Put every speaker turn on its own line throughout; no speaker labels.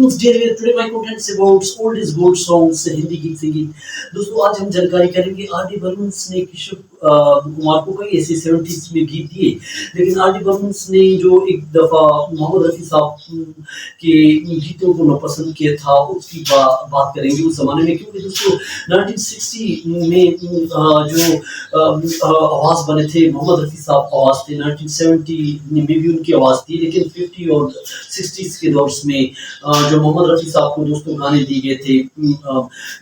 welcome dear today my content is about old is gold songs Hindi गीत संगीत। दोस्तों आज हम जानकारी करेंगे आर डी बर्मन ने किशोर कुमार को कई ऐसे 70s में गीत दिए, लेकिन आर डी बर्मन ने जो एक दफा मोहम्मद रफी साहब के गीतों को नापसंद किया था उसकी बात करेंगे उस जमाने में, क्योंकि दोस्तों 1960 में जो आवाज बने थे मोहम्मद रफी साहब आवाज थे, 1970 में भी उनकी आवाज थी, लेकिन 50 और 60s के दौर में जो मोहम्मद रफी साहब को दोस्तों गाने दिए गए थे।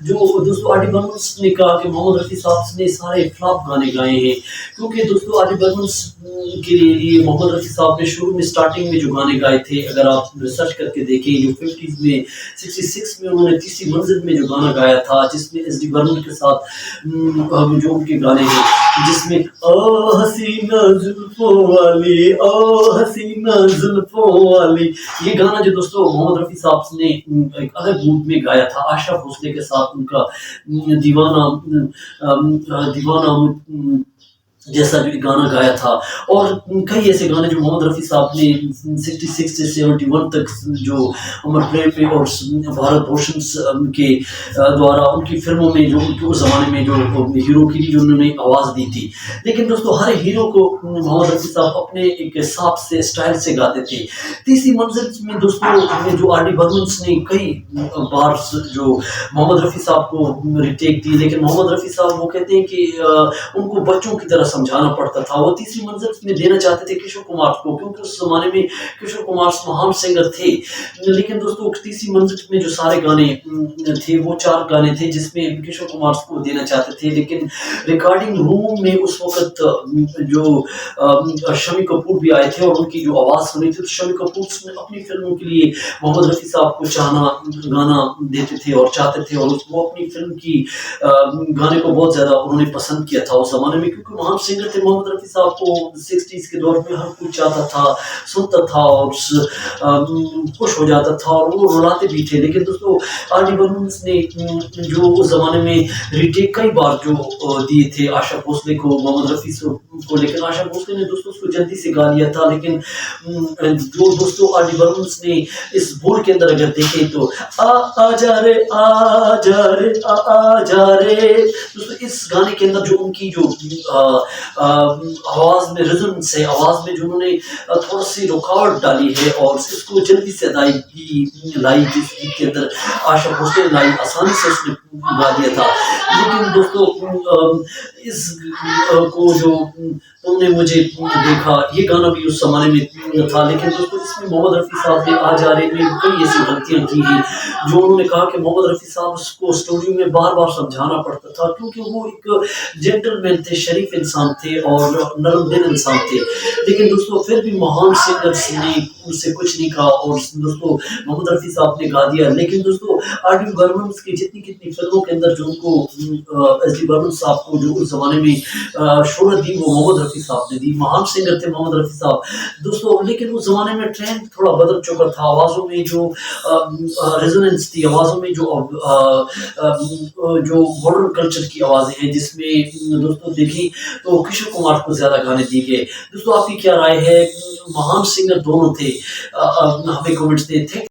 जो दोस्तों आर डी बर्मन ने कहा कि मोहम्मद रफी साहब ने सारे फ्लॉप गाने गाए हैं, क्योंकि दोस्तों आर डी बर्मन के लिए मोहम्मद रफी साहब ने शुरू में स्टार्टिंग में जो गाने गाए थे, अगर आप रिसर्च करके देखें, जो 50s में 66 में उन्होंने तीसरी मंजिल में जो गाना गाया था, जिसमें एस डी बर्मन के साथ जो उनके गाने हैं, जिसमें ओ हसीना जुल्फों वाली ओ हसीना जुल्फों वाली, ये गाना जो दोस्तों मोहम्मद रफी साहब ने एक अलग मूड में गाया था आशा भोसले के साथ, उनका दीवाना जैसा जो गाना गाया था। और कई ऐसे गाने जो मोहम्मद रफी साहब ने 66 से 71 तक जो अमर प्रेम पे और भारत भूषण के द्वारा उनकी फिल्मों में जो उनके उस जमाने में जो हीरो की जो उन्होंने आवाज़ दी थी, लेकिन दोस्तों हर हीरो को मोहम्मद रफी साहब अपने एक हिसाब से स्टाइल से गाते थे। तीसरी मंजिल में दोस्तों जो आर डी बर्मन ने कई बार जो मोहम्मद रफी साहब को रिटेक दी, लेकिन मोहम्मद रफी साहब वो कहते हैं कि उनको बच्चों की तरह समझाना पड़ता था। वो तीसरी मंजिल में देना चाहते थे किशोर कुमार को, क्योंकि उस जमाने में किशोर कुमार महान सिंगर थे, लेकिन दोस्तों तीसरी मंजिल में जो सारे गाने थे वो 4 गाने थे जिसमें किशोर कुमार को देना चाहते थे, लेकिन रिकॉर्डिंग रूम में उस वक्त जो शम्मी कपूर भी आए थे और उनकी जो आवाज़ सुनी थी, तो शम्मी कपूर ने अपनी फिल्मों के लिए मोहम्मद रफी साहब को गाना देते थे और चाहते थे, और वो अपनी फिल्म की गाने को बहुत ज़्यादा उन्होंने पसंद किया था उस जमाने में, क्योंकि महान सिंगर थे मोहम्मद रफी साहब को 60s के दौर में हर कोई चाहता था, सुनता था और खुश हो जाता था और वो रुलाते भी थे। लेकिन दोस्तों आर डी बर्मन ने जो उस जमाने में रिटेक कई बार जो दिए थे आशा भोसले को मोहम्मद रफी को, लेकिन आशा भोसले ने दोस्तों उसको जल्दी से गा लिया था। लेकिन जो दोस्तों आर डी बर्मन ने इस बोल के अंदर अगर देखें तो आ जा रे आ जा रे आ जा रे, दोस्तों इस गाने के अंदर जो उनकी जो आवाज में रिज्म से आवाज में जो उन्होंने थोड़ा सी रुकावट डाली है और इसको जल्दी से अदायगी लाई, जिस गीत के अंदर आशा भोसले ने लाई, आसानी से उसने गा दिया था। लेकिन दोस्तों इस को जो तुमने मुझे देखा, ये गाना भी उस जमाने में था, लेकिन दोस्तों इसमें मोहम्मद रफी साहब ने आ जा रहे में कई ऐसी गलतियां की हैं जो उन्होंने कहा कि मोहम्मद रफी साहब को स्टूडियो में बार बार समझाना पड़ता था, क्योंकि वो एक जेंटलमैन थे, शरीफ इंसान थे और नरम दिल इंसान थे। लेकिन दोस्तों फिर भी महान सिंगर्स ने उनसे कुछ नहीं कहा और दोस्तों मोहम्मद रफी साहब ने गा दिया। लेकिन दोस्तों आर डी बर्मन की जितनी कितनी फिल्मों के अंदर जो उनको एस डी बर्मन साहब को जो उस जमाने में शोहरत दी वो मोहम्मद रफी साहब ने दी, महान सिंगर थे मोहम्मद रफी साहब दोस्तों। लेकिन उस जमाने में ट्रेंड थोड़ा बदल चुका था, आवाज़ों में जो रेजोनेंस थी, आवाज़ों में जो मॉडर्न कल्चर की आवाज़ें हैं, जिसमें दोस्तों देखी तो किशोर कुमार को ज़्यादा गाने दिए गए। दोस्तों आपकी क्या राय है? महान सिंगर दोनों थे, हमें कमेंट्स दें।